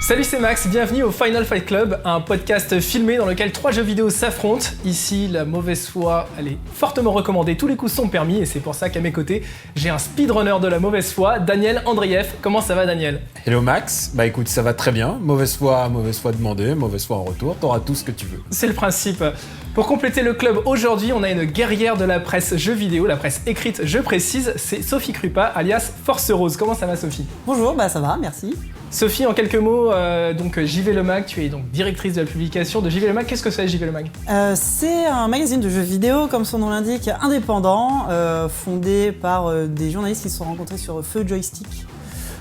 Salut, c'est Max, bienvenue au Final Fight Club, un podcast filmé dans lequel 3 jeux vidéo s'affrontent. Ici, la mauvaise foi, elle est fortement recommandée, tous les coups sont permis, et c'est pour ça qu'à mes côtés, j'ai un speedrunner de la mauvaise foi, Daniel Andrieff. Comment ça va, Daniel? Hello Max, bah écoute, ça va très bien. Mauvaise foi demandée, mauvaise foi en retour, t'auras tout ce que tu veux. C'est le principe. Pour compléter le club aujourd'hui, on a une guerrière de la presse jeux vidéo, la presse écrite, je précise, c'est Sophie Krupa, alias Force Rose. Comment ça va, Sophie? Bonjour, bah ça va, merci. Sophie, en quelques mots, donc JV Le Mag, tu es donc directrice de la publication de JV Le Mag. Qu'est-ce que c'est JV Le Mag? C'est un magazine de jeux vidéo, comme son nom l'indique, indépendant, fondé par des journalistes qui se sont rencontrés sur Feu Joystick.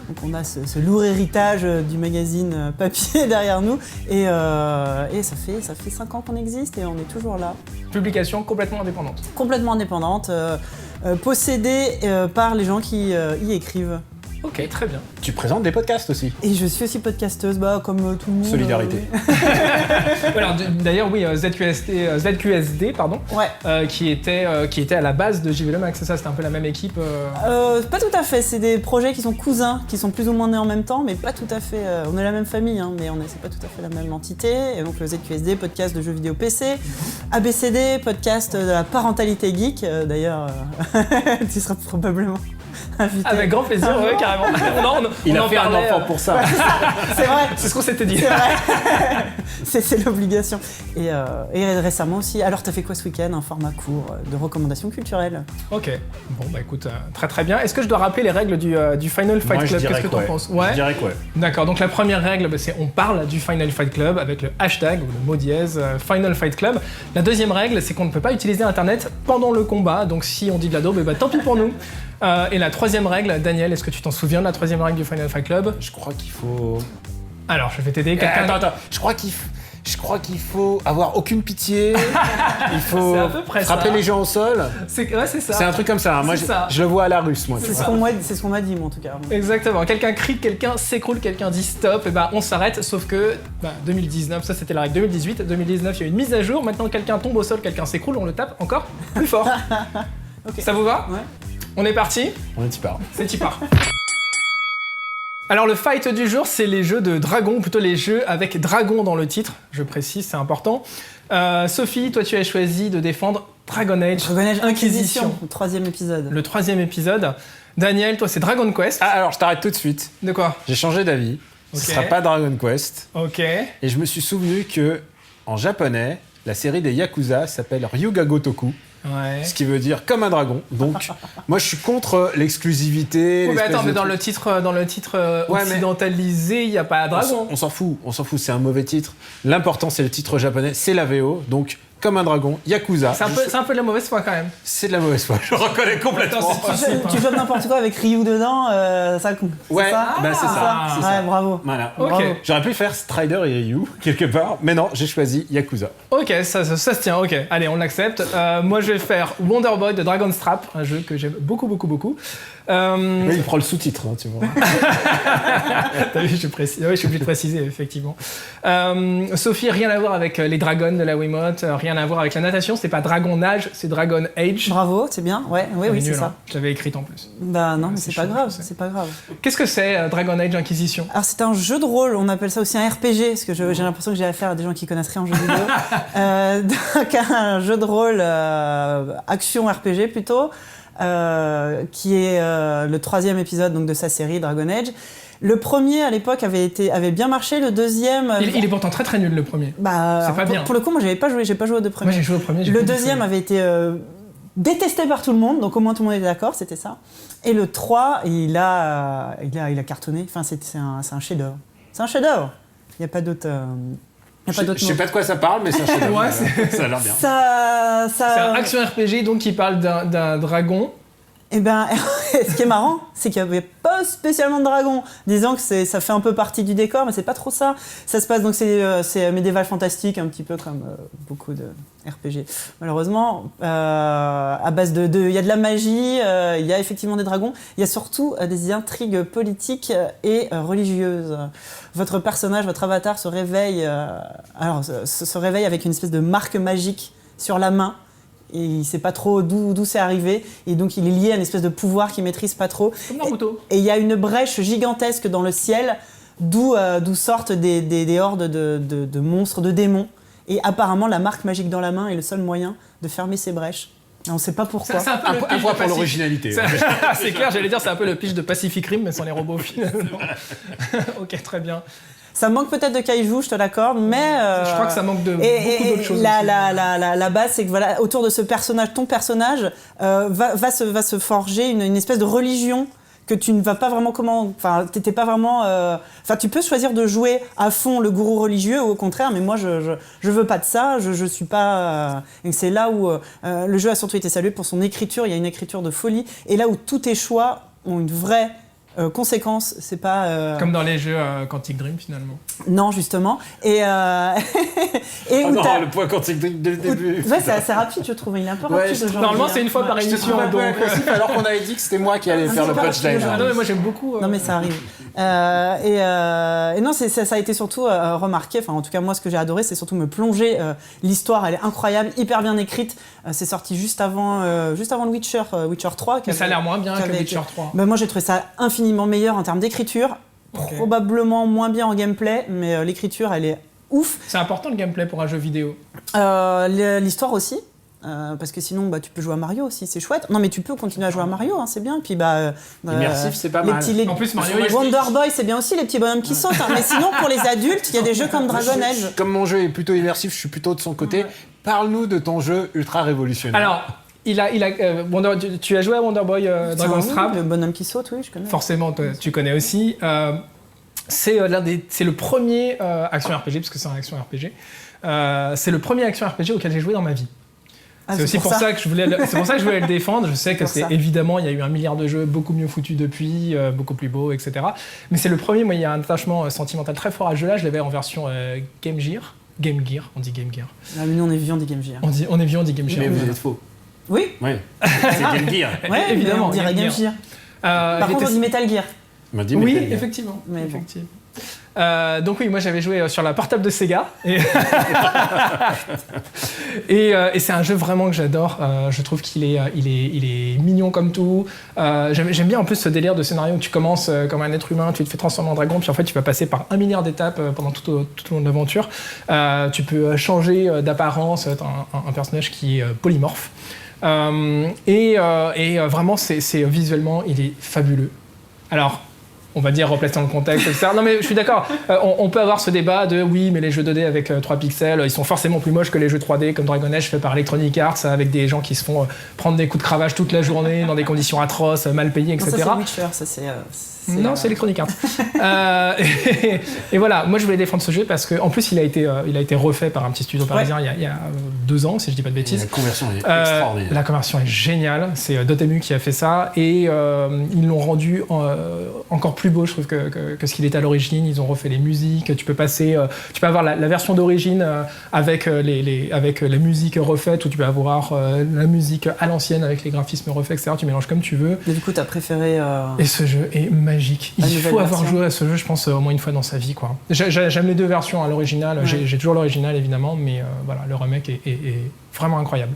Donc on a ce lourd héritage du magazine papier derrière nous, et ça fait 5 ans qu'on existe et on est toujours là. Publication complètement indépendante. Complètement indépendante, possédée par les gens qui y écrivent. Ok, très bien. Tu présentes des podcasts aussi. Et je suis aussi podcasteuse, comme tout le monde. Solidarité. Alors, d'ailleurs, oui, ZQSD, pardon, Ouais. qui était à la base de JV Le Mag, c'est ça, c'était un peu la même équipe Pas tout à fait, c'est des projets qui sont cousins, qui sont plus ou moins nés en même temps, mais pas tout à fait. On est la même famille, hein, mais c'est pas tout à fait la même entité. Et donc le ZQSD, podcast de jeux vidéo PC, ABCD, podcast de la parentalité geek, d'ailleurs, tu seras probablement invité. Avec grand plaisir, ouais, carrément. Il a fait un enfant pour ça. C'est vrai. C'est ce qu'on s'était dit. C'est vrai. c'est l'obligation. Et récemment aussi, alors t'as fait quoi ce week-end? Un format court de recommandations culturelles. Ok, bon bah écoute, très très bien. Est-ce que je dois rappeler les règles du Final Fight Club? Qu'est-ce que t'en penses? Ouais. Je dirais que ouais. D'accord, donc la première règle, c'est on parle du Final Fight Club avec le hashtag ou le mot dièse Final Fight Club. La deuxième règle, c'est qu'on ne peut pas utiliser Internet pendant le combat, donc si on dit de la daube, bah tant pis pour nous. Et la troisième règle, Daniel, est-ce que tu t'en souviens de la troisième règle du Final Fight Club? Je crois qu'il faut... Alors, je vais t'aider. Attends. Je crois qu'il faut avoir aucune pitié. Il faut frapper les gens au sol. C'est ça. C'est un truc comme ça. Moi, je le vois à la russe, moi. C'est ce qu'on m'a dit, moi, en tout cas. Exactement. Quelqu'un crie, quelqu'un s'écroule, quelqu'un dit stop, et on s'arrête. Sauf que 2019, ça c'était la règle 2018. 2019, il y a eu une mise à jour. Maintenant, quelqu'un tombe au sol, quelqu'un s'écroule, on le tape encore plus fort. Okay. Ça vous va? Ouais. On est parti? On est y part. C'est y part. Alors le fight du jour, c'est les jeux de dragon, ou plutôt les jeux avec dragon dans le titre, je précise, c'est important. Sophie, toi tu as choisi de défendre Dragon Age Inquisition. Le 3e épisode. Le 3e épisode. Daniel, toi c'est Dragon Quest. Ah, alors je t'arrête tout de suite. De quoi? J'ai changé d'avis. Ok. Ce sera pas Dragon Quest. Ok. Et je me suis souvenu que, en japonais, la série des Yakuza s'appelle Ryuga Gotoku. Ouais. Ce qui veut dire comme un dragon. Donc, moi, je suis contre l'exclusivité. Oh, mais attends, mais dans le titre occidentalisé, il n'y a pas dragon. On s'en fout. C'est un mauvais titre. L'important, c'est le titre japonais, c'est la VO. Donc, comme un dragon, Yakuza. C'est un peu de la mauvaise foi quand même. C'est de la mauvaise foi, je reconnais complètement. Tu joues n'importe quoi avec Ryu dedans, ça compte. Ouais, ça c'est ça. Ouais, bravo. Voilà. Ok. Bravo. J'aurais pu faire Strider et Ryu, quelque part, mais non, j'ai choisi Yakuza. Ok, ça se tient, ok. Allez, on l'accepte. Moi, je vais faire Wonder Boy de Dragon's Trap, un jeu que j'aime beaucoup. Mais il prend le sous-titre, hein, tu vois. T'as vu, je suis obligé de préciser, effectivement. Sophie, rien à voir avec les dragons de la Wiimote, rien à voir avec la natation, c'est pas Dragon Age, c'est Dragon Age. Bravo, c'est bien. Oui, c'est nul, ça. hein. Je l'avais écrite en plus. Bah non, mais c'est pas chaud, grave, je sais. c'est pas grave. Qu'est-ce que c'est Dragon Age Inquisition? Alors c'est un jeu de rôle, on appelle ça aussi un RPG, parce que j'ai l'impression que j'ai affaire à des gens qui connaissent rien en jeu vidéo. Donc un jeu de rôle action RPG plutôt, qui est le 3e épisode donc, de sa série Dragon Age. Le premier à l'époque avait bien marché, le deuxième... Il est pourtant très très nul le premier. C'est pas bien. Pour le coup, moi j'ai pas joué aux deux premiers. Moi j'ai joué au premier. Le deuxième avait été détesté par tout le monde, donc au moins tout le monde était d'accord, c'était ça. Et le 3, il a cartonné, enfin c'est un chef-d'œuvre. C'est un chef-d'œuvre. Il n'y a pas d'autre... Je sais pas de quoi ça parle, mais c'est un chef-d'œuvre. Ouais, ça a l'air bien. C'est un action RPG donc qui parle d'un dragon. Eh ben, ce qui est marrant, c'est qu'il n'y avait pas spécialement de dragon. Disons que ça fait un peu partie du décor, mais c'est pas trop ça. Ça se passe donc c'est médiéval fantastique, un petit peu comme beaucoup de RPG. Malheureusement, à base il y a de la magie, il y a effectivement des dragons, il y a surtout des intrigues politiques et religieuses. Votre personnage, votre avatar se réveille, se réveille avec une espèce de marque magique sur la main. Et il ne sait pas trop d'où c'est arrivé, et donc il est lié à une espèce de pouvoir qu'il ne maîtrise pas trop. Comme Naruto. Et il y a une brèche gigantesque dans le ciel d'où sortent des hordes de monstres, de démons. Et apparemment, la marque magique dans la main est le seul moyen de fermer ces brèches. Et on ne sait pas pourquoi. C'est un point pour l'originalité. C'est clair, j'allais dire, c'est un peu le pitch de Pacific Rim, mais sans les robots finalement. Ok, très bien. Ça manque peut-être de kaiju, je te l'accorde, mais... Je crois que ça manque de beaucoup d'autres choses. La base, c'est que voilà, autour de ce personnage, ton personnage va se forger une espèce de religion que tu ne vas pas vraiment t'étais pas vraiment... tu peux choisir de jouer à fond le gourou religieux ou au contraire, mais moi, je veux pas de ça, je suis pas... et c'est là où le jeu a surtout été salué pour son écriture, il y a une écriture de folie, et là où tous tes choix ont une vraie... conséquence, c'est pas... Comme dans les jeux Quantic Dream, finalement. Non, justement. Et le point Quantic Dream dès le début. Ouais, c'est assez rapide, je trouve. Il est un peu rapide aujourd'hui. Normalement, c'est une fois par émission. Alors qu'on avait dit que c'était moi qui allais faire le punchline. Non, mais moi, j'aime beaucoup. Non, mais ça arrive. Et non, ça a été surtout remarqué. Enfin, en tout cas, moi, ce que j'ai adoré, c'est surtout me plonger. L'histoire, elle est incroyable, hyper bien écrite. C'est sorti juste avant le Witcher 3. Mais ça a l'air moins bien que Witcher 3. Ben, moi, j'ai trouvé ça infiniment meilleur en termes d'écriture. Okay. Probablement moins bien en gameplay, mais l'écriture, elle est ouf. C'est important le gameplay pour un jeu vidéo. L'histoire aussi. Parce que sinon, tu peux jouer à Mario aussi, c'est chouette. Non, mais tu peux continuer à jouer à Mario, hein, c'est bien. Puis immersif, c'est pas mal. En plus, Mario, Wonder Boy, c'est bien aussi, les petits bonhommes qui sautent. Hein. Mais sinon, pour les adultes, il y a des jeux comme Dragon Age. Comme mon jeu est plutôt immersif, je suis plutôt de son côté. Ouais. Parle-nous de ton jeu ultra révolutionnaire. Alors, tu as joué à Wonder Boy Dragon's Trap. Le bonhomme qui saute, oui, je connais. Forcément, tu connais aussi. C'est le premier action RPG, parce que c'est un action RPG. C'est le premier action RPG auquel j'ai joué dans ma vie. C'est aussi pour ça que je voulais le défendre. Je sais que évidemment, il y a eu un milliard de jeux beaucoup mieux foutus depuis, beaucoup plus beaux, etc. Mais c'est le premier. Moi, il y a un attachement sentimental très fort à ce jeu-là. Je l'avais en version Game Gear, on dit Game Gear. Ah, mais nous, on est vieux, on dit Game Gear. On est vieux, on dit Game Gear. Mais vous êtes faux. Oui. C'est Game Gear. Ouais, évidemment. On dirait Game Gear. Par contre, on dit Metal Gear. Oui, effectivement. Mais effectivement. Donc oui, moi j'avais joué sur la portable de Sega et c'est un jeu vraiment que j'adore. Je trouve qu'il est mignon comme tout. J'aime bien en plus ce délire de scénario où tu commences comme un être humain, tu te fais transformer en dragon, puis en fait tu vas passer par 1 milliard d'étapes pendant tout au long de l'aventure. Tu peux changer d'apparence, être un personnage qui est polymorphe. Vraiment, c'est visuellement, il est fabuleux. Alors, on va dire replacer dans le contexte, etc. Non mais je suis d'accord, on peut avoir ce débat de oui mais les jeux 2D avec 3 pixels, ils sont forcément plus moches que les jeux 3D comme Dragon Age fait par Electronic Arts avec des gens qui se font prendre des coups de cravache toute la journée dans des conditions atroces, mal payées, etc. Non, ça c'est Witcher, ça c'est... Non, c'est Electronic Arts. Et voilà, moi je voulais défendre ce jeu parce qu'en plus il a été refait par un petit studio parisien il y a 2 ans, si je dis pas de bêtises. La conversion est extraordinaire. La conversion est géniale, c'est Dotemu qui a fait ça et ils l'ont rendu encore plus beau, je trouve, que ce qu'il était à l'origine. Ils ont refait les musiques, tu peux avoir la version d'origine avec la musique refaite ou tu peux avoir la musique à l'ancienne avec les graphismes refaits, etc. Tu mélanges comme tu veux. Et du coup, t'as préféré... Et ce jeu est magique. Il faut avoir joué à ce jeu, je pense, au moins une fois dans sa vie, quoi. J'aime les 2 versions, l'original. Ouais. J'ai toujours l'original, évidemment, mais voilà, le remake est vraiment incroyable.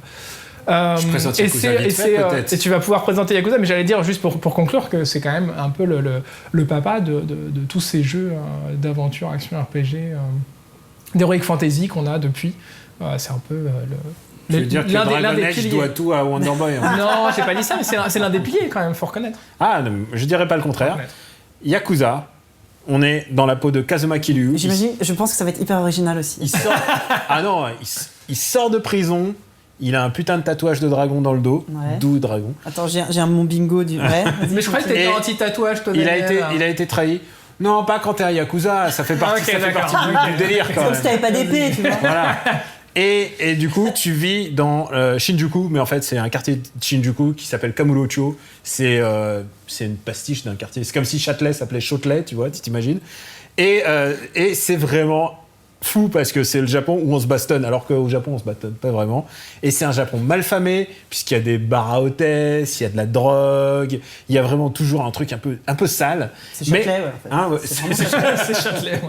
Je présente Yakuza vite fait, peut-être. Et tu vas pouvoir présenter Yakuza, mais j'allais dire, juste pour conclure, que c'est quand même un peu le papa de tous ces jeux d'aventure, action RPG, d'Heroic Fantasy qu'on a depuis. C'est un peu Tu veux dire que Dragon Age doit tout à Wonder Boy. Hein. Non, j'ai pas dit ça, mais c'est l'un des piliers quand même, faut reconnaître. Ah, non, je dirais pas le contraire. Yakuza, on est dans la peau de Kazuma Kiryu. J'imagine, je pense que ça va être hyper original aussi. Il sort de prison. Il a un putain de tatouage de dragon dans le dos, d'où dragon. Attends, j'ai mon bingo du... Ouais, mais je crois que t'étais anti-tatouage, toi. Il a été trahi. Non, pas quand t'es à Yakuza, ça fait partie, du délire quand même. Comme si t'avais pas d'épée, tu vois. Voilà. Et du coup, tu vis dans Shinjuku, mais en fait, c'est un quartier de Shinjuku qui s'appelle Kamurocho. C'est une pastiche d'un quartier. C'est comme si Châtelet s'appelait Châtelet, tu vois, tu t'imagines. Et c'est vraiment fou parce que c'est le Japon où on se bastonne, alors qu'au Japon on se bastonne pas vraiment. Et c'est un Japon mal famé puisqu'il y a des bars à hôtesse, il y a de la drogue, il y a vraiment toujours un truc un peu sale. C'est Châtelet, ouais, en fait. Hein, ouais, C'est Châtelet,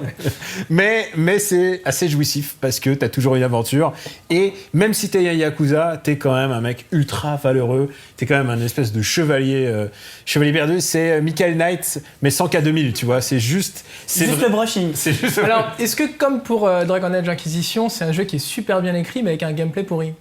ouais. mais c'est assez jouissif parce que t'as toujours une aventure. Et même si t'es un Yakuza, t'es quand même un mec ultra valeureux. T'es quand même un espèce de chevalier perdu. C'est Michael Knight, mais sans K2000, tu vois. C'est juste le brushing. C'est juste. Alors, est-ce que comme pour Dragon Age Inquisition, c'est un jeu qui est super bien écrit mais avec un gameplay pourri?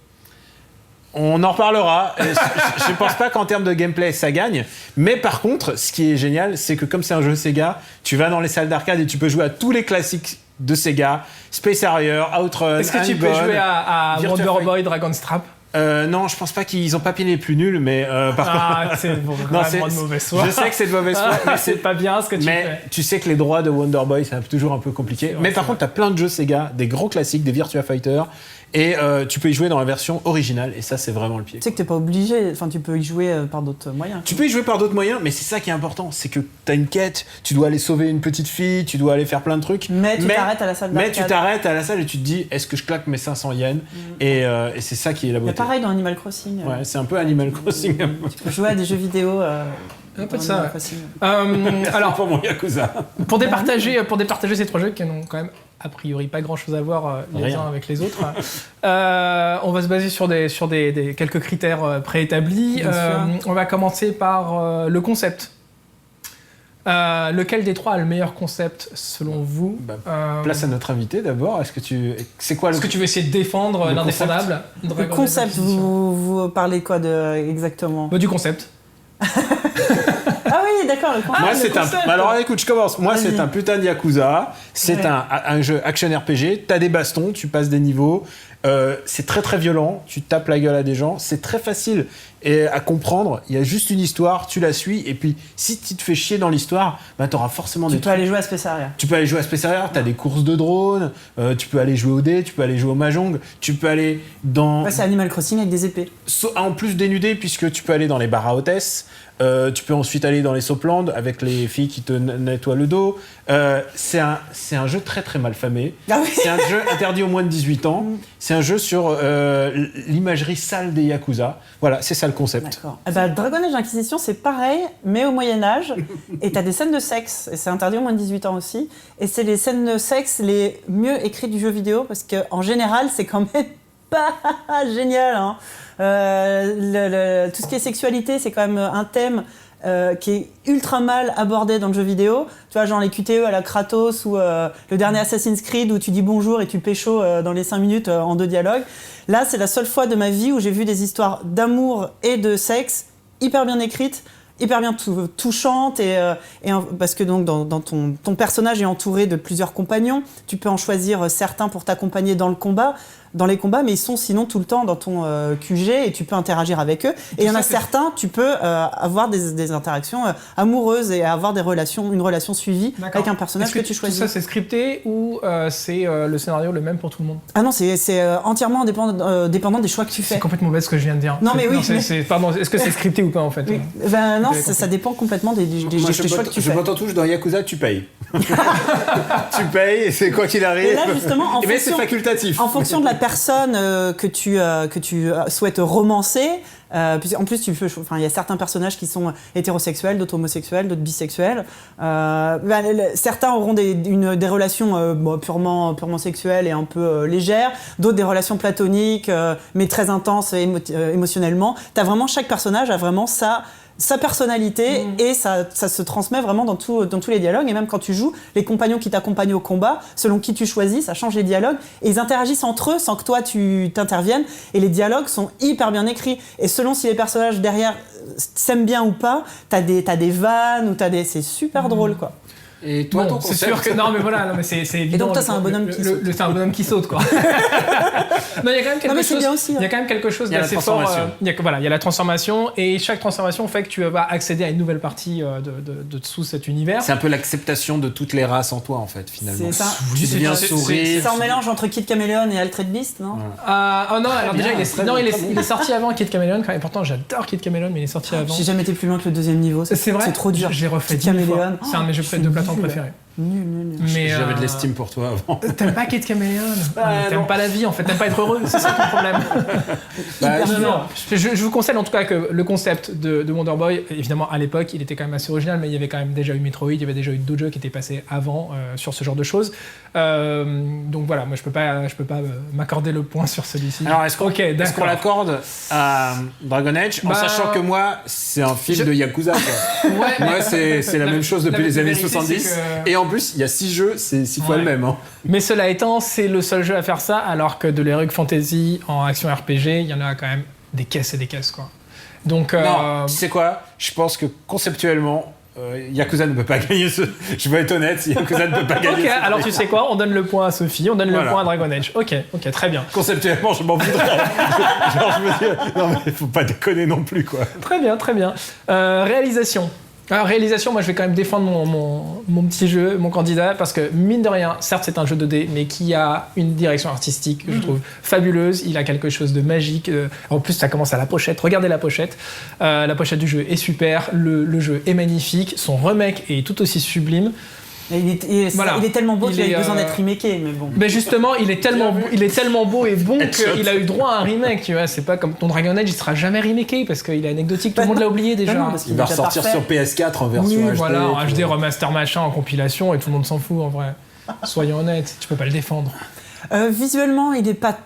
On en reparlera. Je pense pas qu'en termes de gameplay, ça gagne. Mais par contre, ce qui est génial, c'est que comme c'est un jeu Sega, tu vas dans les salles d'arcade et tu peux jouer à tous les classiques de Sega. Space Harrier, Outrun, Est-ce que tu peux jouer à Virtua Wonder Fighter. Boy, Dragon's Trap? Non, je pense pas qu'ils ont pas payé les plus nuls, mais par contre... C'est vraiment de mauvaise foi. Je sais que c'est de mauvaise foi, mais C'est pas bien ce que tu fais. Mais tu sais que les droits de Wonder Boy, c'est toujours un peu compliqué. vrai, Mais par c'est contre, t'as plein de jeux Sega, des gros classiques, des Virtua Fighter, et tu peux y jouer dans la version originale, et ça, c'est vraiment le pied. Tu sais que t'es pas obligé, enfin tu peux y jouer par d'autres moyens. Tu peux y jouer par d'autres moyens, mais c'est ça qui est important, c'est que t'as une quête, tu dois aller sauver une petite fille, tu dois aller faire plein de trucs. Mais tu t'arrêtes à la salle d'arcade. Mais tu t'arrêtes à la salle et tu te dis, est-ce que je claque mes 500 yens et c'est ça qui est la Il y a beauté. pareil dans Animal Crossing. Ouais, c'est un peu Animal Crossing. Tu peux jouer à des jeux vidéo. Un peu de dans ça, Animal ouais. Crossing. Alors, pour mon Yakuza. pour départager ces trois jeux qui n'ont quand même a priori pas grand chose à voir les Rien. uns avec les autres, on va se baser sur quelques critères préétablis. Bien sûr. On va commencer par le concept. Lequel des trois a le meilleur concept selon vous? Place à notre invité d'abord. C'est quoi Est-ce que tu veux essayer de défendre le l'indéfendable? Le concept, vous parlez quoi exactement? Du concept. Ah oui, d'accord, le concept. Moi, le c'est concept. Alors écoute, je commence. Moi, Vas-y. c'est un putain de Yakuza. C'est Ouais. un jeu action RPG. T'as des bastons, tu passes des niveaux. C'est très très violent. Tu tapes la gueule à des gens. C'est très facile à comprendre. Il y a juste une histoire, tu la suis. Et puis, si tu te fais chier dans l'histoire, bah, t'auras forcément Tu des peux trucs. aller jouer à Space Harrier. Tu peux aller jouer à Space Harrier, t'as des courses de drones, tu peux aller jouer au dé, tu peux aller jouer au mahjong, tu peux aller dans... Ouais, c'est Animal Crossing avec des épées. En plus dénudé, puisque tu peux aller dans les bars à hôtesse, tu peux ensuite aller dans les Soplands avec les filles qui te nettoient le dos. C'est un jeu très très mal famé. Ah oui. C'est un jeu interdit aux moins de 18 ans. C'est un jeu sur l'imagerie sale des Yakuza. Voilà, c'est ça le concept. D'accord. Eh ben, Dragon Age Inquisition, c'est pareil, mais au Moyen-Âge. Et t'as des scènes de sexe, et c'est interdit aux moins de 18 ans aussi. Et c'est les scènes de sexe les mieux écrites du jeu vidéo, parce qu'en général, c'est quand même pas génial. Hein. Tout ce qui est sexualité, c'est quand même un thème qui est ultra mal abordé dans le jeu vidéo. Tu vois, genre les QTE à la Kratos ou le dernier Assassin's Creed où tu dis bonjour et tu pécho dans les 5 minutes en 2 dialogues. Là, c'est la seule fois de ma vie où j'ai vu des histoires d'amour et de sexe hyper bien écrites, hyper bien touchantes parce que donc dans ton personnage est entouré de plusieurs compagnons. Tu peux en choisir certains pour t'accompagner dans les combats, mais ils sont sinon tout le temps dans ton QG et tu peux interagir avec eux. Et il y en a certains, tu peux avoir des interactions amoureuses et avoir une relation suivie avec un personnage que tu choisis. Tout ça, c'est scripté ou c'est le scénario le même pour tout le monde? Ah non, c'est entièrement dépendant des choix que tu fais. C'est complètement bête ce que je viens de dire. Non, mais oui, Pardon, est-ce que c'est scripté ou pas en fait? Oui. Ben non, ça dépend complètement des choix que tu fais. Je m'entends touche dans Yakuza, tu payes. Tu payes, et c'est quoi qu'il arrive. Et là, justement, mais c'est facultatif. En fonction de la personne que tu souhaites romancer, en plus, il y a certains personnages qui sont hétérosexuels, d'autres homosexuels, d'autres bisexuels. Certains auront des relations purement sexuelles et un peu légères, d'autres des relations platoniques, mais très intenses émotionnellement. Chaque personnage a vraiment sa personnalité et ça se transmet vraiment dans tous les dialogues. Et même quand tu joues, les compagnons qui t'accompagnent au combat, selon qui tu choisis, ça change les dialogues et ils interagissent entre eux sans que toi tu t'interviennes. Et les dialogues sont hyper bien écrits. Et selon si les personnages derrière s'aiment bien ou pas, t'as des vannes ou c'est super drôle quoi. Et toi, ton c'est concept, sûr que c'est évident. Et donc toi, c'est un bonhomme qui saute. C'est un bonhomme qui saute, quoi. Non, il y a quand même quelque chose. Bien aussi, il y a quand même quelque chose Il y a la d'assez fort. transformation. Il y a la transformation et chaque transformation fait que tu vas accéder à une nouvelle partie de sous cet univers. c'est un peu l'acceptation de toutes les races en toi, en fait, finalement. C'est ça. Tu deviens c'est- sourire. C'est un mélange entre Kid Caméléon et Altered Beast, non? Oh non, alors déjà, bien, il est sorti avant Kid Caméléon. Et pourtant, j'adore Kid Caméléon, mais il est sorti avant. J'ai jamais été plus loin que le deuxième niveau. C'est vrai. C'est trop dur. J'ai refait Kid 10 000 fois. Caméléon. C'est un de mes jeux de plateforme préférés. Nul. Mais J'avais de l'estime pour toi avant. t'aimes pas Kate Caméléon, t'aimes non. pas la vie en fait, t'aimes pas être heureux, c'est ça ton problème. Non. Je vous conseille en tout cas que le concept de Wonder Boy, évidemment à l'époque il était quand même assez original, mais il y avait quand même déjà eu Metroid, il y avait déjà eu d'autres jeux qui étaient passés avant sur ce genre de choses. Donc voilà, moi je peux pas m'accorder le point sur celui-ci. Alors est-ce qu'on d'accord. l'accorde à Dragon Age en sachant que moi c'est un film de Yakuza quoi. Ouais, Moi c'est la même chose depuis les années vérité, 70 c'est que- et en plus il y a 6 jeux, c'est 6 fois Ouais. le même hein. Mais cela étant, c'est le seul jeu à faire ça, alors que de l'Heroic Fantasy en action RPG, il y en a quand même des caisses et des caisses quoi. Donc Non, tu sais quoi? Je pense que conceptuellement Yakuza ne peut pas gagner ce... Je vais être honnête, Yakuza ne peut pas gagner ok, ce alors truc. tu sais quoi, on donne le point à Sophie, on donne Voilà. le point à Dragon Age. Ok, très bien. Conceptuellement, je m'en voudrais. Genre, je me dis, non mais faut pas déconner non plus quoi. Très bien. Réalisation. Alors, réalisation, moi je vais quand même défendre mon petit jeu, mon candidat, parce que mine de rien, certes c'est un jeu 2D, mais qui a une direction artistique, je trouve, fabuleuse. Il a quelque chose de magique. En plus, ça commence à la pochette. Regardez la pochette. La pochette du jeu est super, le jeu est magnifique, son remake est tout aussi sublime. Et il est tellement beau qu'il a eu besoin d'être remaké, mais bon. Mais justement, il est tellement beau et bon Headshot. qu'il a eu droit à un remake, tu vois. C'est pas comme ton Dragon Age, il sera jamais remaké parce qu'il est anecdotique, tout le monde l'a oublié déjà. non, parce Il va est déjà ressortir parfait. sur PS4 en version Oui, HD. voilà, en tu HD vois. remaster machin, en compilation, et tout le monde s'en fout en vrai. Soyons honnêtes, tu peux pas le défendre. Visuellement,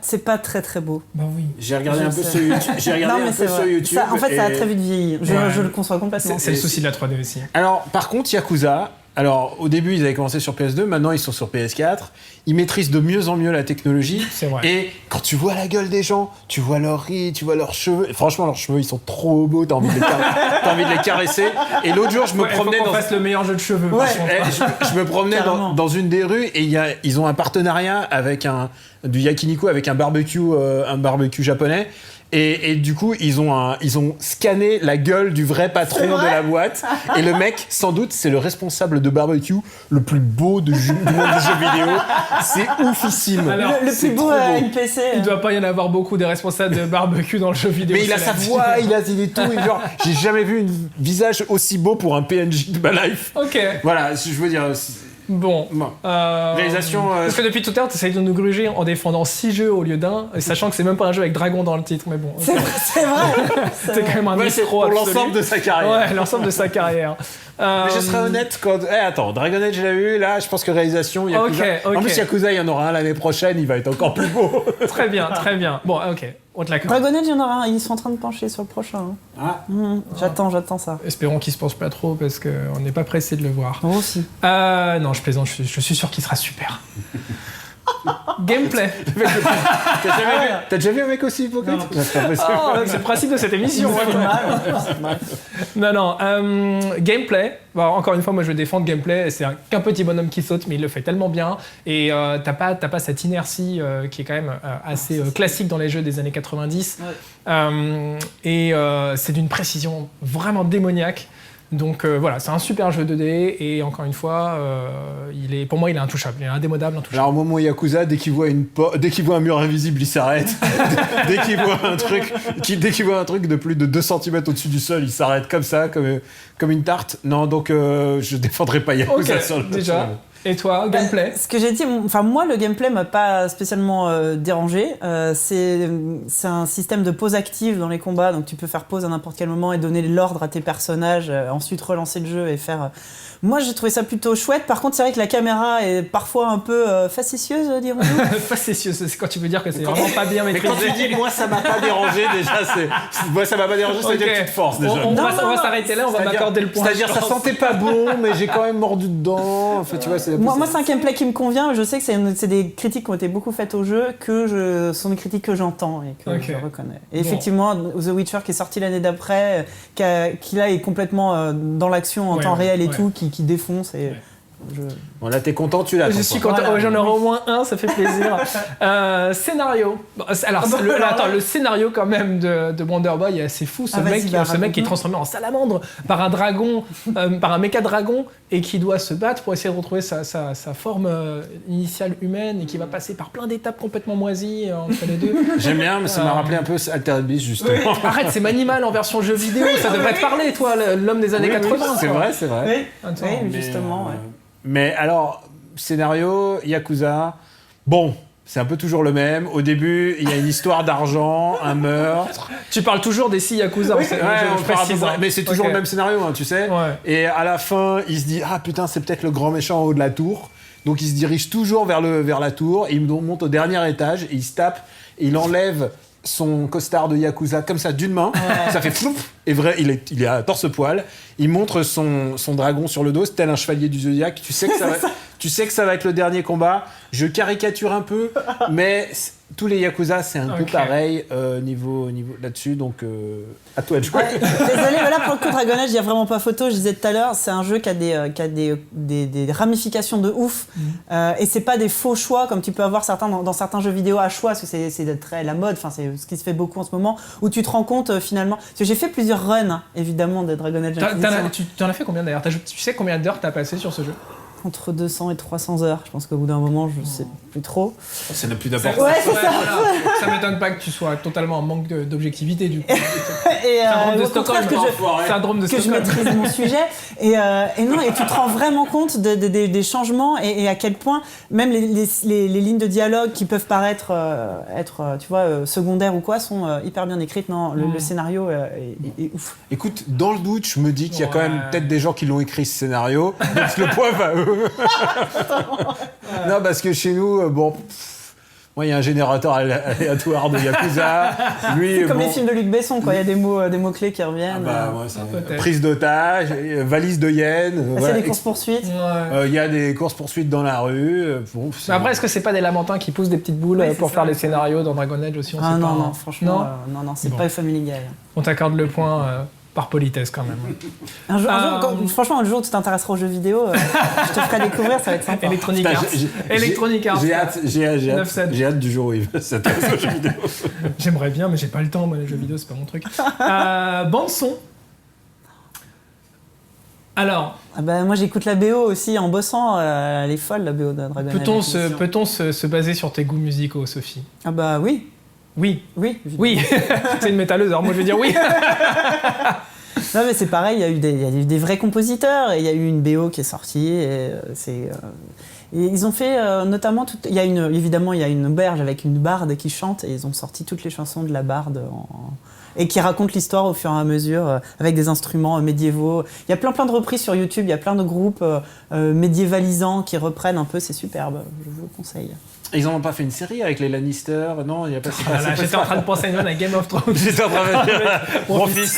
c'est pas très très beau. Bah oui. J'ai regardé Je un peu sais. sur YouTube. J'ai regardé Non, mais un c'est peu sur vrai. YouTube. Ça, en fait, ça a et- très vite vieilli. Je Ouais. le conçois complètement. C'est le souci de la 3D aussi. Alors, par contre, Yakuza, alors au début ils avaient commencé sur PS2, maintenant ils sont sur PS4. Ils maîtrisent de mieux en mieux la technologie. C'est vrai. Et quand tu vois la gueule des gens, tu vois leur riz, tu vois leurs cheveux. Et franchement, leurs cheveux ils sont trop beaux, t'as envie de les caresser. Et l'autre jour, je me Ouais, faut promenais qu'on dans. fasse le meilleur jeu de cheveux. par Ouais. contre. Je me promenais Carrément. dans une des rues et ils ont un partenariat avec du yakiniku, avec un barbecue japonais. Et du coup, ils ont scanné la gueule du vrai patron de la boîte. Et le mec, sans doute, c'est le responsable de barbecue le plus beau du monde du jeu vidéo. C'est oufissime. Alors, Le C'est plus beau trop NPC. Il doit pas y en avoir beaucoup des responsables de barbecue dans le jeu vidéo. Mais il a c'est sa la voix, vie. il est tout. Et genre, j'ai jamais vu un visage aussi beau pour un PNJ de ma life. Ok, Voilà, je veux dire. bon. Bon. Euh, Réalisation, Parce que depuis tout à l'heure, tu essayes de nous gruger en défendant 6 jeux au lieu d'un, et sachant que c'est même pas un jeu avec dragon dans le titre, mais bon. ok. C'est vrai. C'est quand même un Ouais, c'est escroc pour absolu. l'ensemble de sa carrière. Ouais, l'ensemble de sa carrière. Mais je serais honnête quand. Attends, Dragon Age, je l'ai eu, là, je pense que réalisation, Yakuza. Ok. En plus, Yakuza, il y en aura un l'année prochaine, il va être encore plus beau. Très bien. Bon, ok, on te l'accorde. Dragon Age, il y en aura un. Ils sont en train de pencher sur le prochain. hein. Ah. J'attends ça. Espérons qu'il se pense pas trop parce qu'on n'est pas pressé de le voir. Moi aussi. Non, je plaisante, je suis sûr qu'il sera super. Gameplay. T'as déjà vu un mec aussi hypocrite? C'est pas possible. Oh, c'est le principe de cette émission. Non. Gameplay. Bon, encore une fois, moi je vais défendre gameplay. C'est qu'un petit bonhomme qui saute, mais il le fait tellement bien. Et t'as pas cette inertie qui est quand même assez classique dans les jeux des années 90. Ouais. C'est d'une précision vraiment démoniaque. Donc voilà, c'est un super jeu 2D et encore une fois, pour moi il est intouchable, il est indémodable, intouchable. Alors, Momo Yakuza, dès qu'il voit un mur invisible, il s'arrête. dès qu'il voit un truc de plus de 2 cm au-dessus du sol, il s'arrête comme ça, comme une tarte. Non, donc je défendrai pas Yakuza Ok, sur le déjà. Et toi, gameplay? Ce que j'ai dit, moi le gameplay m'a pas spécialement dérangé. C'est un système de pause active dans les combats, donc tu peux faire pause à n'importe quel moment et donner l'ordre à tes personnages, ensuite relancer le jeu et faire. Moi j'ai trouvé ça plutôt chouette. Par contre c'est vrai que la caméra est parfois un peu facétieuse, dirons-nous. Facétieux, c'est quand tu veux dire que c'est vraiment pas bien Mais maîtrisé. quand tu dis moi ça m'a pas dérangé, déjà moi ça m'a pas dérangé, ça veut dire que tu te forces déjà. On va non. s'arrêter là, on va m'accorder le point. C'est-à-dire je ça pense. sentait pas bon, mais j'ai quand même mordu dedans. Enfin, tu vois, Moi c'est un gameplay qui me convient. Je sais que c'est des critiques qui ont été beaucoup faites au jeu, sont des critiques que j'entends et que Ok. je reconnais. Et effectivement, The Witcher qui est sorti l'année d'après, qui là est complètement dans l'action en Ouais, temps réel et ouais. tout, qui défonce. Et Bon là t'es content, tu l'as. Je suis content. Voilà. J'en aurai au moins un, ça fait plaisir. Scénario. Bon, alors, le scénario quand même de Wonder Boy est assez fou. Ce mec qui est hein. transformé en salamandre par un dragon, par un méca dragon, et qui doit se battre pour essayer de retrouver sa forme initiale humaine et qui va passer par plein d'étapes complètement moisies entre les deux. J'aime bien, mais ça m'a rappelé un peu Altered Beast justement. Arrête, c'est Manimal en version jeu vidéo. Ça devrait te parler, toi, l'homme des années 80. C'est quoi. vrai, c'est vrai. Oui, Attends, oui, Mais, justement. Ouais. Mais alors, scénario, Yakuza, bon, c'est un peu toujours le même. Au début, il y a une histoire d'argent, un meurtre. Tu parles toujours des 6 Yakuza, Ouais, je précise. mais c'est toujours Ok. le même scénario, hein, tu sais. Ouais. Et à la fin, il se dit, ah putain, c'est peut-être le grand méchant en haut de la tour. Donc il se dirige toujours vers la tour, et il monte au dernier étage, et il se tape, et il enlève son costard de Yakuza comme ça d'une main, ça fait floup, et vrai, il est à torse-poil, il montre son dragon sur le dos, c'est tel un chevalier du Zodiac, tu sais que ça va être le dernier combat, je caricature un peu, mais tous les Yakuza c'est un peu pareil niveau là-dessus, donc à toi de jouer. Ouais, désolé, mais là pour le coup Dragon Age, il n'y a vraiment pas photo, je disais tout à l'heure, c'est un jeu qui a des ramifications de ouf, et c'est pas des faux choix comme tu peux avoir dans certains jeux vidéo à choix, parce que c'est très la mode, enfin c'est ce qui se fait beaucoup en ce moment, où tu te rends compte finalement, parce que j'ai fait plusieurs runs hein, évidemment de Dragon Age Inquisition. Tu en as fait combien d'ailleurs? Tu sais combien d'heures t'as passé sur ce jeu? Entre 200 et 300 heures, je pense qu'au bout d'un moment je sais plus trop. Ça n'a plus d'importance. Ouais, c'est ça. Voilà. Ça m'étonne pas que tu sois totalement en manque d'objectivité du coup. Et Syndrome de au contraire Stockholm. Syndrome de que je Stockholm. maîtrise mon sujet et tu te rends vraiment compte des changements et à quel point même les lignes de dialogue qui peuvent paraître être tu vois secondaires ou quoi sont hyper bien écrites. Non, le scénario est ouf. Écoute, dans le doute, je me dis qu'il y a quand même peut-être des gens qui l'ont écrit ce scénario, donc le point va à eux. Non, parce que chez nous, moi, il y a un générateur aléatoire de Yakuza. Lui, C'est comme les films de Luc Besson, quoi. Il y a des mots clés qui reviennent. peut-être. Prise d'otage, valise de yens. C'est des courses poursuites. Il y a des courses-poursuites dans la rue. Mais après, est-ce que c'est pas des lamentins qui poussent des petites boules pour faire les scénarios dans Dragon Age aussi? On sait pas, Non, hein. franchement, non, c'est pas Family Guy. On t'accorde le point par politesse quand même. Un jour, franchement, un jour où tu t'intéresseras aux jeux vidéo, je te ferai découvrir, ça va être sympa. Electronic Arts. Electronic Arts. J'ai hâte du jour où il va s'intéresser aux jeux vidéo. J'aimerais bien, mais j'ai pas le temps. Moi, les jeux vidéo, c'est pas mon truc. Bande son. Alors, moi j'écoute la BO aussi en bossant, elle est folle la BO de Dragon Age. peut-on se baser sur tes goûts musicaux, Sophie? Ah bah oui. Oui. Évidemment. Oui. C'est une métalleuse, alors moi je vais dire oui. Non mais c'est pareil, il y a eu des vrais compositeurs et il y a eu une BO qui est sortie et et ils ont fait notamment évidemment il y a une auberge avec une barde qui chante et ils ont sorti toutes les chansons de la barde et qui racontent l'histoire au fur et à mesure avec des instruments médiévaux. Il y a plein de reprises sur YouTube, il y a plein de groupes médiévalisants qui reprennent un peu, c'est superbe, je vous le conseille. Ils en ont pas fait une série avec les Lannister? Non, il y a pas. J'étais en train de penser à Game of Thrones. J'étais en train de dire mon fils.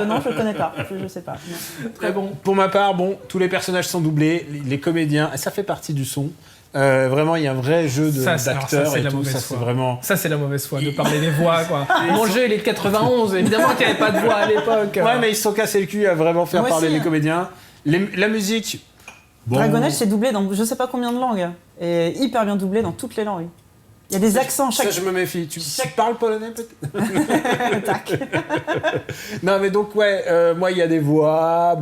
Non, je connais pas, je sais pas. Non. Très bon. Pour ma part, tous les personnages sont doublés, les comédiens, ça fait partie du son. Vraiment, il y a un vrai jeu d'acteurs et tout. Ça, c'est vraiment. Ça, c'est la mauvaise foi de parler des voix, quoi. Mon jeu, il est de 91. Évidemment qu'il n'y avait pas de voix à l'époque. Ouais, mais ils se sont cassés le cul à vraiment faire Moi parler aussi, les comédiens. La musique. Dragon Age, c'est doublé dans je sais pas combien de langues. Et hyper bien doublé dans toutes les langues. Il y a des accents chaque. Ça, je me méfie. Tu parles polonais peut-être? Tac. Non, mais donc, moi, il y a des voix.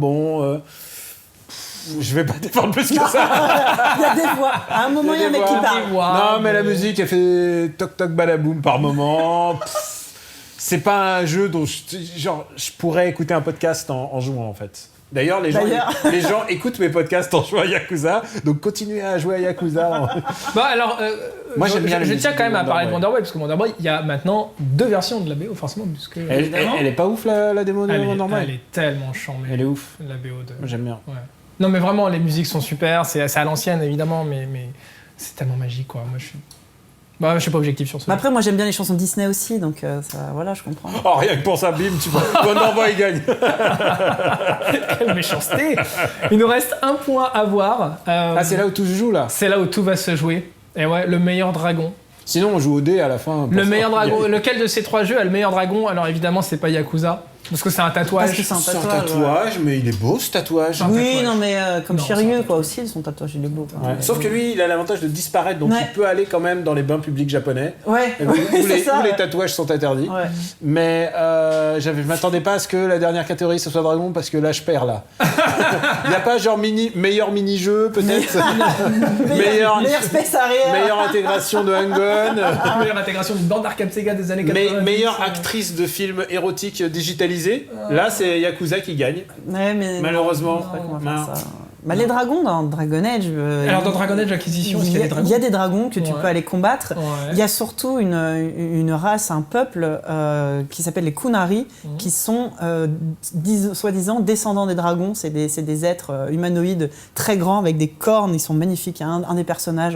Je vais pas défendre plus que ça. Il y a des voix. À un moment, il y a un mec qui parle. Non, mais la musique, elle fait toc toc badaboum par moment. C'est pas un jeu dont je pourrais écouter un podcast en jouant, en fait. D'ailleurs, les gens écoutent mes podcasts en jouant à Yakuza, donc continuez à jouer à Yakuza. Moi, je tiens quand même à parler de Wonderboy, parce que Wonderboy, il y a maintenant 2 versions de la BO, forcément, puisque... Elle est pas ouf, la démo de Wonderboy? Elle est tellement chambée. Elle est ouf. La BO de... Moi, j'aime bien. Ouais. Non, mais vraiment, les musiques sont super, c'est à l'ancienne, évidemment, mais c'est tellement magique, quoi. Moi, je suis pas objectif sur ça. Après, moi, j'aime bien les chansons Disney aussi, donc voilà, je comprends. Oh, rien que pour ça, bim, tu vois. Wonderboy gagne. Quelle méchanceté. Il nous reste un point à voir. C'est là où tout se joue, là. C'est là où tout va se jouer. Et ouais, le meilleur dragon. Sinon, on joue au dé à la fin. Le meilleur dragon. Lequel de ces 3 jeux a le meilleur dragon? Alors évidemment, c'est pas Yakuza. Parce que c'est un tatouage. Parce que C'est un tatouage, mais il est beau, ce tatouage. Oui, non, mais comme Non, Shiryu, quoi, aussi, son tatouage, il est beau. Quoi. Ouais. Sauf que lui, il a l'avantage de disparaître, donc il peut aller quand même dans les bains publics japonais. Ouais, Où ça, les tatouages sont interdits. Ouais. Mais je m'attendais pas à ce que la dernière catégorie ce soit dragon, parce que là je perds là. Il n'y a pas genre meilleur mini-jeu peut-être? meilleur space arrière. Meilleure intégration de Hang-On. Meilleure intégration d'une bande d'arcade Sega des années 90. Meilleure actrice de film érotique digitalisée. Là c'est Yakuza qui gagne. Ouais, mais malheureusement. je sais pas comment faire ça. Les dragons dans Dragon Age. Alors dans Dragon Age Inquisition, est-ce qu'il y a des dragons ? Il y a des dragons que tu Ouais. peux aller combattre. Ouais. Il y a surtout une race, un peuple qui s'appelle les Kunari, qui sont soi-disant descendants des dragons. C'est des êtres humanoïdes très grands avec des cornes. Ils sont magnifiques. Il y a un des personnages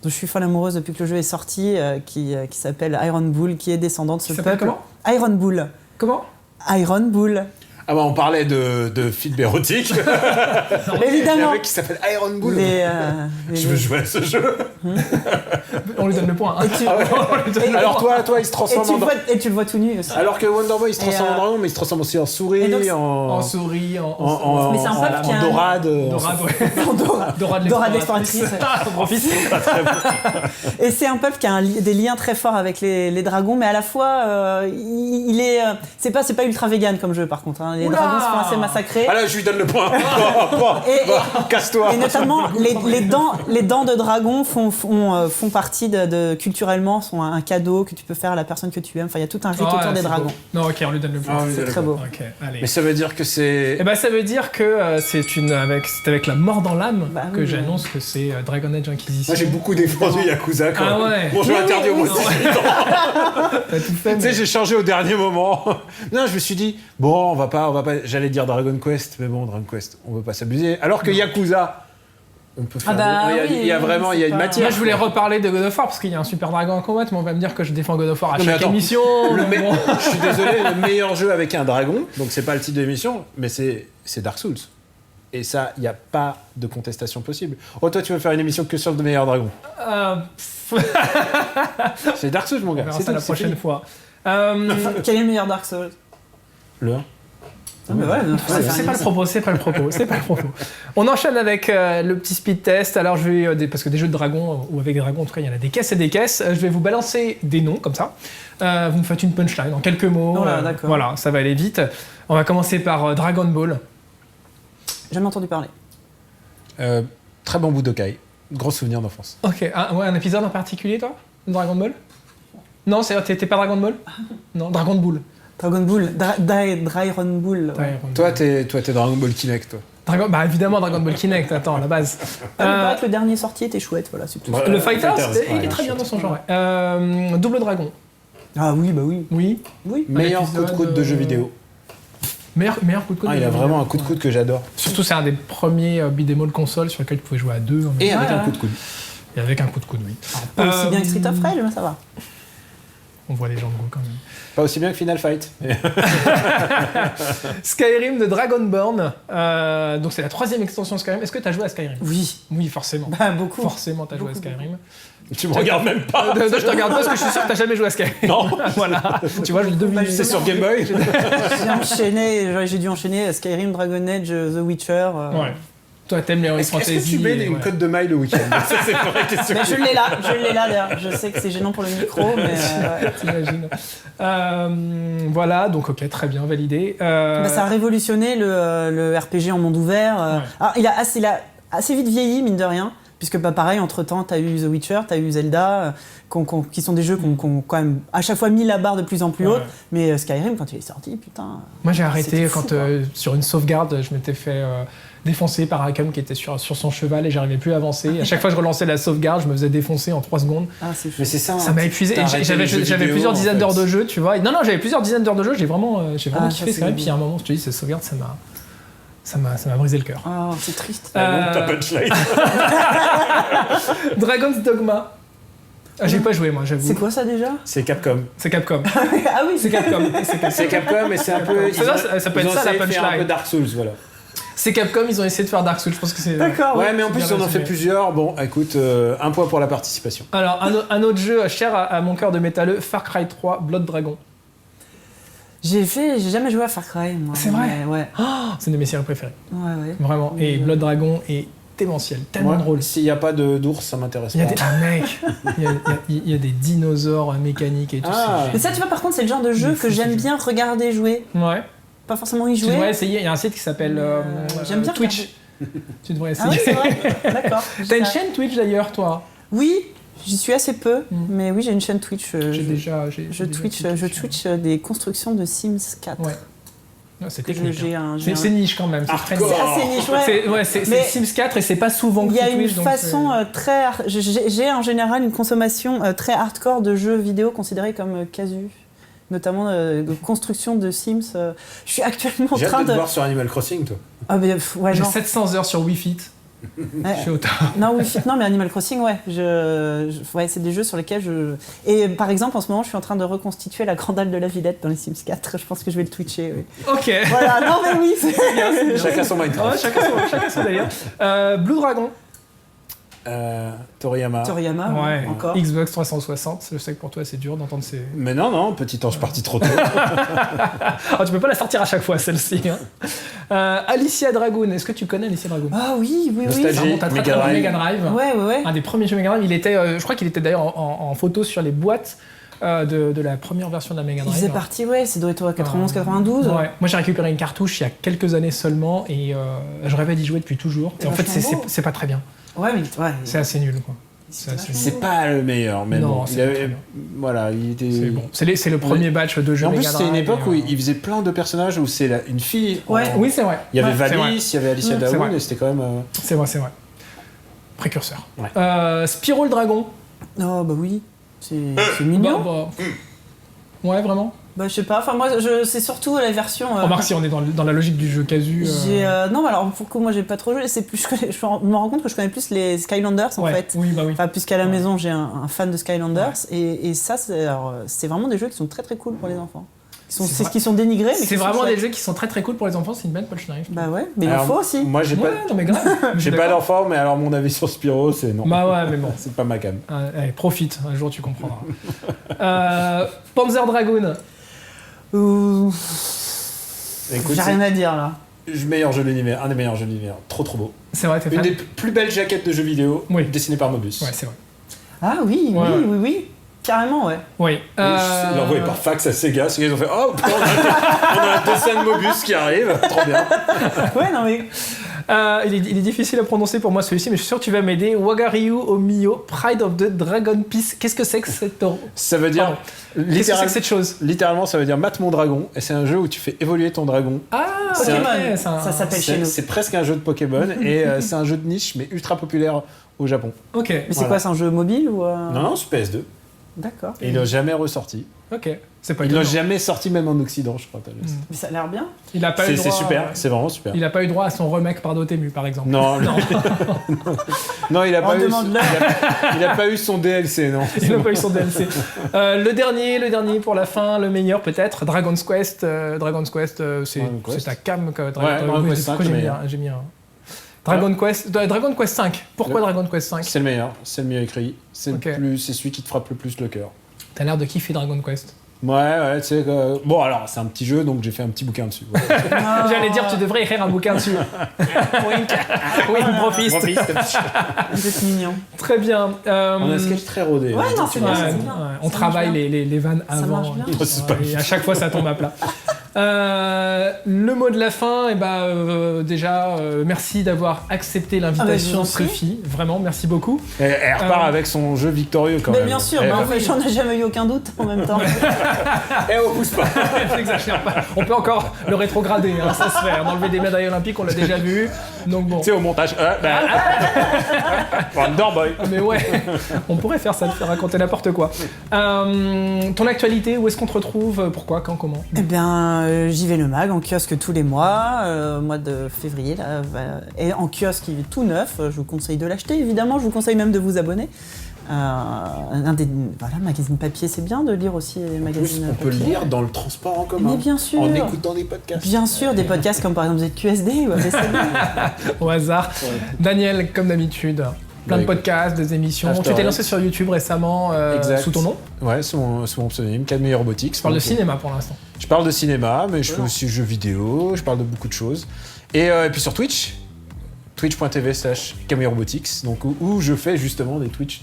dont je suis folle amoureuse depuis que le jeu est sorti, qui s'appelle Iron Bull, qui est descendant de ce s'appelle peuple. comment ? Iron Bull. Comment ? Iron Bull. Ah bah on parlait de films érotiques. Il y a Évidemment. un mec qui s'appelle Iron Bull. Je veux jouer à ce jeu. On lui donne le point. Hein. Et tu- On lui donne le Alors point. toi il se transforme en dragon. et tu le vois tout nu aussi. Alors que Wonder Boy il se transforme Et, en dragon, mais il se transforme aussi en souris, et donc, En souris, Mais c'est un peuple qui a en un- dorade. Dorade, ouais. Dorade l'exploratrice. On profite. Et c'est un peuple qui a des liens très forts avec les dragons, mais à la fois, il est. C'est pas ultra vegan comme jeu par contre. Hein. Les Oula dragons se font assez massacrer. Ah là je lui donne le point. Casse-toi. Et notamment, les dents de dragon font partie culturellement, sont un cadeau que tu peux faire à la personne que tu aimes. Enfin, il y a tout un rite Oh, autour là, des c'est dragons. beau. Non, ok, on lui donne le point. Ah oui, C'est très beau. Ok, allez. Mais ça veut dire que c'est. Eh ben, ça veut dire que c'est avec la mort dans l'âme Bah que oui. j'annonce que c'est Dragon Age Inquisition. Moi j'ai beaucoup défendu Yakuza quand Ah même. ouais. Bon, je vais interdire au moins non, 18 ans. T'as tout fait, Tu sais, mais... j'ai changé au dernier moment. Non, je me suis dit, bon, on va pas. J'allais dire Dragon Quest, mais bon, Dragon Quest, on veut pas s'abuser. Alors que Yakuza, on peut faire. Il y a vraiment, il y a une matière. Moi, je voulais reparler de God of War parce qu'il y a un super dragon à combattre, mais on va me dire que je défends God of War à Non, mais chaque attends. émission. mais bon. Je suis désolé, le meilleur jeu avec un dragon, donc c'est pas le titre de l'émission, mais c'est Dark Souls. Et ça, il n'y a pas de contestation possible. Oh, toi, tu veux faire une émission que sur le meilleur dragon. C'est Dark Souls, mon On gars. verra C'est ça tout, la c'est prochaine fini. fois. Quel est le meilleur Dark Souls? Le 1. Mais ouais, C'est pas le propos, c'est pas le propos, c'est pas le propos. On enchaîne avec le petit speed test. Alors je vais, parce que des jeux de dragons, ou avec des dragons en tout cas, il y en a des caisses et des caisses. Je vais vous balancer des noms comme ça. Vous me faites une punchline en quelques mots. Oh là, d'accord. Voilà, ça va aller vite. On va commencer par Dragon Ball. J'ai jamais entendu parler. Très bon Budokai. Gros souvenir d'enfance. Ok, un épisode en particulier toi de Dragon Ball? Non, t'es pas Dragon Ball? Non, Dragon Ball. Dragon Ball, Dragon Ball. Ouais. Toi, t'es Dragon Ball Kinect, toi. Bah évidemment Dragon Ball Kinect, attends, à la base. Il paraît que le dernier sorti était chouette, voilà, c'est tout. Ouais. Le Fighters, il ouais, est très bien chouette. dans son genre. Double Dragon. Ah oui, bah oui. Oui. Oui. Meilleur épisode, coup de coude de jeu vidéo. Meilleur coup de coude. Ah, il a vraiment un coup de coude que j'adore. Surtout, c'est un des premiers beat'em all console sur lequel tu pouvais jouer à deux. Et avec Ouais, un ouais. coup de coude. Et avec un coup de coude, oui. Pas aussi bien que Street of Rage, mais ça va. On voit les gens de gros quand même. Pas aussi bien que Final Fight. Skyrim de Dragonborn. Donc, c'est la 3e extension Skyrim. Est-ce que tu as joué à Skyrim? Oui. Oui, forcément. Bah, beaucoup. Forcément, tu as joué à Beaucoup. Skyrim. Tu me regardes même pas. Je te regarde pas parce que je suis sûr que tu jamais joué à Skyrim. Non. Voilà. Tu vois, je le devine. C'est sur Game Boy. J'ai dû enchaîner Skyrim, Dragon Age, The Witcher. Ouais. Toi, t'aimes les Heroic Est-ce Fantasy. que tu mets une ouais. code de maille le week-end? Ça, c'est une vraie question. Mais je l'ai là d'ailleurs. Je sais que c'est gênant pour le micro, mais ouais. T'imagines. Voilà, donc ok, très bien, validé. Bah, ça a révolutionné le RPG en monde ouvert. Ouais. Alors, il a assez vite vieilli, mine de rien, puisque bah, pareil, entre-temps, t'as eu The Witcher, t'as eu Zelda, qui sont des jeux qui ont quand même à chaque fois mis la barre de plus en plus Ouais. haute. Mais Skyrim, quand il est sorti, putain... Moi j'ai arrêté C'était fou, quand quoi. sur une sauvegarde, je m'étais fait défoncer par Arkham qui était sur son cheval et j'arrivais plus à avancer. À chaque fois que je relançais la sauvegarde, je me faisais défoncer en 3 secondes. Ah, c'est fou. Mais c'est ça. Ça m'a épuisé. T'as Et arrêté les jeux j'avais vidéo, plusieurs en dizaines fait. d'heures de jeu, tu vois. Non, j'avais plusieurs dizaines d'heures de jeu, j'ai vraiment Ah, kiffé ça, Skyrim. c'est Puis à un moment, je te dis, cette sauvegarde, ça m'a brisé le cœur. Ah, c'est triste. Ta punchline. Dragon's Dogma. Ah, j'ai pas joué moi, j'avoue. C'est quoi ça déjà? C'est Capcom. C'est Capcom. Ah oui, C'est Capcom. C'est Capcom et c'est un peu. Ça peut être ça, la Ils ont essayé de faire un punchline. peu Dark Souls, voilà. C'est Capcom, ils ont essayé de faire Dark Souls, je pense que c'est... D'accord. Ouais, mais en plus, bien ils en ont résumé. fait plusieurs. Bon, écoute, un point pour la participation. Alors, un autre jeu cher à mon cœur de métalleux, Far Cry 3, Blood Dragon. J'ai jamais joué à Far Cry, moi. C'est vrai? Mais ouais. C'est une de mes séries préférées, Ouais. vraiment. Et Blood Dragon est démentiel, tellement Moi, drôle. s'il n'y a pas d'ours, ça m'intéresse Il y a pas. des... Ah mec, il y a des dinosaures mécaniques et tout. Ah. Mais ça, tu vois, par contre, c'est le genre de jeu Mais que fou, j'aime ce bien regarder jouer. Ouais. Pas forcément y Tu jouer. devrais essayer, il y a un site qui s'appelle J'aime bien Twitch. Tu devrais Ah oui, essayer. c'est vrai. D'accord. T'as une chaîne Twitch d'ailleurs, toi? Oui, j'y suis assez peu, Mm. mais oui, j'ai une chaîne Twitch. J'ai déjà... Je Twitch des constructions de Sims 4. Ouais. C'est que technique. j'ai un. C'est niche quand même. C'est C'est assez niche, ouais. C'est Mais Sims 4 et c'est pas souvent que il y a tu une Twitch, donc façon très. J'ai en général une consommation très hardcore de jeux vidéo considérés comme casu. Notamment de construction de Sims. Je suis actuellement en J'ai hâte train de te de. voir sur Animal Crossing, toi. Ah, mais ouais, J'ai non. 700 heures sur Wii Fit. Ouais. Je suis autant. Non, Wii Fit, non, mais Animal Crossing, ouais. Ouais, c'est des jeux sur lesquels je. Et par exemple, en ce moment, je suis en train de reconstituer la Grande Halle de la Villette dans les Sims 4. Je pense que je vais le twitcher, oui. Ok. Voilà, non, mais oui, c'est bien, c'est bien. Chacun son Minecraft. Ouais, chacun son délire. Blue Dragon. Toriyama. Toriyama, Ouais. encore. Xbox 360. Je sais que pour toi, c'est dur d'entendre ces. Mais non, petit ange parti trop tôt. Ah, tu peux pas la sortir à chaque fois, celle-ci. Hein. Alicia Dragoon. Est-ce que tu connais Alicia Dragoon? Ah oui. Nostalgie. Ça remonte à très, très loin, Mega Drive. Ouais. Un des premiers jeux Mega Drive. Il était, je crois qu'il était d'ailleurs en photo sur les boîtes de la première version de la Mega Il Drive. faisait partie, ouais, c'est doit être 91-92. Ouais. Moi j'ai récupéré une cartouche il y a quelques années seulement et je rêvais d'y jouer depuis toujours. Et en fait c'est pas très bien. Ouais, mais ouais. C'est assez nul quoi. C'est assez nul. C'est pas le meilleur, mais Non, bon. c'est Il pas avait, très bien. voilà, il était. C'est bon. C'est le premier batch de jeux En plus, Mega c'était Drive. une époque et, où il faisait plein de personnages où c'est une fille. Ouais. Oui c'est vrai. Il y avait Ouais, c'est Valis, il y avait Alicia c'est Dragoon, vrai. et c'était quand même. C'est vrai. Précurseur. Ouais. Spyro le Dragon. Oh, bah oui. C'est mignon. Bah, ouais vraiment. Bah, je sais pas. Enfin, moi, c'est surtout la version. Remarque si on est dans la logique du jeu casu. Non, mais alors pour que moi j'ai pas trop joué, c'est plus je me rends compte que je connais plus les Skylanders en ouais. fait. Oui bah oui. Enfin, puisqu'à la maison j'ai un fan de Skylanders et ça c'est vraiment des jeux qui sont très très cool pour les enfants. C'est ce qui sont dénigrés. Mais C'est vraiment des jeux qui sont très très cool pour les enfants. C'est une bonne punchline. Bah ouais, mais il Alors, en faut aussi. Moi, j'ai Ouais, pas. non mais grave. J'ai pas d'enfant, mais alors mon avis sur Spyro, c'est non. Bah ouais mais bon. C'est pas ma cam. Allez, profite, un jour tu comprendras. Panzer Dragoon. Écoute, J'ai rien à dire là. meilleur jeu de l'univers, un des meilleurs jeux de l'univers. Trop beau. C'est vrai, t'es Une fan. des plus belles jaquettes de jeux vidéo Oui. dessinées par Mobius. Ouais, c'est vrai. Ah oui, Ouais. oui. Carrément, ouais. Oui. Il l'a envoyé par fax à Sega. Sega, ils ont fait oh, on a un dessin de Mobius qui arrive. Trop bien. Ouais, non mais. il est difficile à prononcer pour moi celui-ci, mais je suis sûr que tu vas m'aider. Wagaryu Omiyo, Pride of the Dragon Peace. Qu'est-ce que c'est que cette. Ça veut dire. Pardon. Qu'est-ce que c'est que cette chose? Littéralement, ça veut dire mate mon dragon. Et c'est un jeu où tu fais évoluer ton dragon. Ah, C'est ok, un- c'est un- ça s'appelle chez nous. C'est presque un jeu de Pokémon. Et c'est un jeu de niche, mais ultra populaire au Japon. Ok, Mais c'est Voilà. quoi, c'est un jeu mobile ou. Non, c'est PS2. D'accord. Et ils l'ont jamais ressorti. ok. C'est pas Ils l'ont étonnant. jamais sorti, même en Occident, je crois. Mais ça a l'air bien. Il a pas eu C'est droit. super, c'est vraiment super. Il a pas eu droit à son remake par Dotemu, par exemple. Non, non, il a On pas eu. demande l'heure. Il a pas eu son DLC, non. Il n'a pas eu son DLC. Le dernier pour la fin, le meilleur peut-être, Dragon's Quest. Dragon's Quest, c'est ta cam. Dragon Quest 5, j'ai le mis, meilleur. j'ai mis un. Dragon Quest 5. Pourquoi Dragon Quest 5? C'est le meilleur, c'est le mieux écrit. C'est Ok. c'est celui qui te frappe le plus le cœur. T'as l'air de kiffer Dragon Quest. Ouais, tu sais. Bon, alors, c'est un petit jeu, donc j'ai fait un petit bouquin dessus. Ouais. J'allais dire, tu devrais écrire un bouquin dessus. Wink. Wink, profiste. Vous êtes mignon. Très bien. On a un sketch très rodé. Ouais, non, Ouais, c'est bien, c'est ouais, bien. on Ça travaille marche bien. les vannes Ça avant. marche bien. Oh, c'est pas Et à chaque fois, ça tombe à plat. Le mot de la fin, déjà, merci d'avoir accepté l'invitation, vous en prie. Sophie. Vraiment, merci beaucoup. Et elle repart avec son jeu victorieux quand Mais même. bien sûr, Et- mais en fait, j'en ai jamais eu aucun doute en même temps. Et on pousse pas. N'exagère pas. On peut encore le rétrograder, hein, ça se fait. Enlever des médailles olympiques, on l'a déjà vu. Donc bon. Tu sais, au montage. Wonderboy. Ah, mais ouais, on pourrait faire ça, te faire raconter n'importe quoi. Ton actualité, où est-ce qu'on te retrouve? Pourquoi? Quand? Comment? Eh bien, j'y vais le mag en kiosque tous les mois, au mois de février, là, et en kiosque il est tout neuf. Je vous conseille de l'acheter, évidemment. Je vous conseille même de vous abonner. Magazine papier, c'est bien de lire aussi les En plus, magazines on peut le papier. lire dans le transport en commun. Mais bien sûr. En écoutant des podcasts. Bien sûr, des podcasts comme par exemple ZQSD ou ABCD. Au hasard. Daniel, comme d'habitude, plein de Bah, podcasts, des émissions. After Tu t'es Eight. lancé sur YouTube récemment Exact. sous ton nom. Ouais, sous mon pseudonyme, Camille Robotics. Tu parles de Donc, cinéma pour l'instant. Je parle de cinéma, mais je fais aussi jeux vidéo, je parle de beaucoup de choses. Et puis sur Twitch, twitch.tv/Camille Robotics, donc où je fais justement des Twitch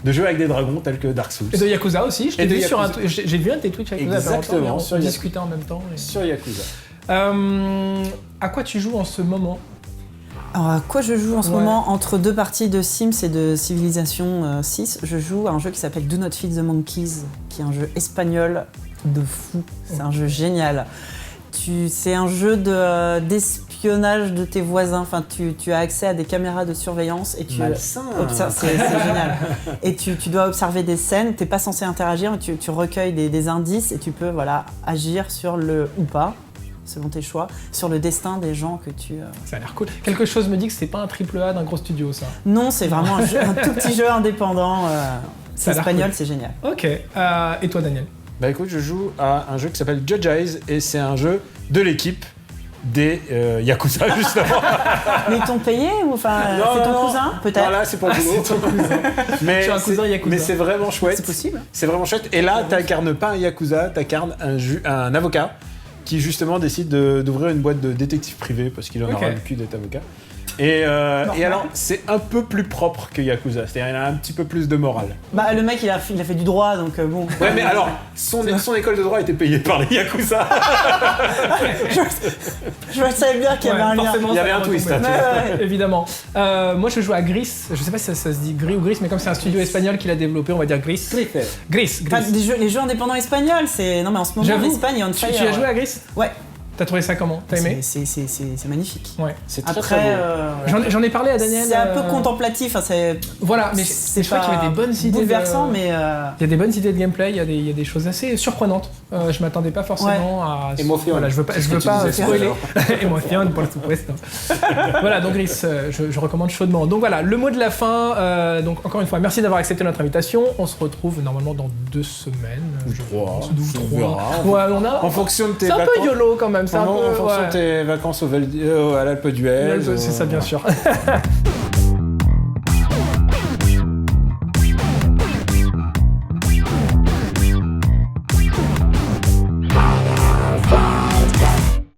de jeux avec des dragons tels que Dark Souls. Et de Yakuza aussi. Je t'ai Et de vu sur un. Yakuza. J'ai vu un de tes Twitch Yakuza. Exactement, sur On Yakuza. discutait en même temps. Sur Yakuza. À quoi tu joues en ce moment? Alors, à quoi je joue en ce Ouais. moment? Entre deux parties de Sims et de Civilization 6, je joue à un jeu qui s'appelle Do Not Feed the Monkeys, qui est un jeu espagnol de fou. C'est un jeu génial. c'est un jeu d'espionnage de tes voisins. Enfin, tu as accès à des caméras de surveillance et tu observes. C'est génial. Et tu dois observer des scènes. T'es pas censé interagir, mais tu recueilles des indices et tu peux agir sur le ou pas, selon tes choix, sur le destin des gens que tu... Ça a l'air cool. Quelque chose me dit que c'est pas un AAA d'un gros studio, ça. Non, c'est vraiment un tout petit jeu indépendant. C'est espagnol, cool. C'est génial. Ok. Et toi, Daniel? Bah écoute, je joue à un jeu qui s'appelle Judge Eyes et c'est un jeu de l'équipe des Yakuza, justement. Mais ils t'ont payé ou c'est ton cousin, peut-être? Voilà, c'est pour le boulot. Mais Je suis un cousin Yakuza. Mais c'est vraiment chouette. C'est possible. C'est vraiment chouette. Et là, t'incarnes pas un Yakuza, t'incarnes un avocat qui justement décide d'ouvrir une boîte de détective privé parce qu'il en aura le cul d'être avocat. Et alors, c'est un peu plus propre que Yakuza, c'est-à-dire il a un petit peu plus de morale. Bah le mec il a fait du droit donc bon. Ouais mais alors, son école de droit était payée par les Yakuza. Je savais bien qu'il y avait un lien. Il y avait un twist. Évidemment. Moi je joue à Gris, je sais pas si ça se dit Gris ou Gris, mais comme c'est un studio espagnol qui l'a développé, on va dire Gris. Gris. Enfin, les jeux indépendants espagnols, c'est... Non mais en ce moment, l'Espagne est on fire. Tu as joué à Gris? Ouais. T'as trouvé ça comment? T'as aimé? C'est magnifique. Ouais. C'est très très beau. J'en ai parlé à Daniel. C'est un peu contemplatif. Voilà, mais je crois qu'il y avait des bonnes idées. Bouleversant, mais. Il y a des bonnes idées de gameplay, il y a des choses assez surprenantes. Je m'attendais pas forcément à. Émotion. Voilà, je veux pas spoiler. Émotion, pour supuesto. Voilà, donc Gris, je recommande chaudement. Donc voilà, le mot de la fin. Donc encore une fois, merci d'avoir accepté notre invitation. On se retrouve normalement dans 2 semaines. Ou 3. Ouais, on a. En fonction de tes C'est un vacances. peu YOLO quand même. En fonction de tes vacances à l'Alpe d'Huez. C'est ça, bien sûr.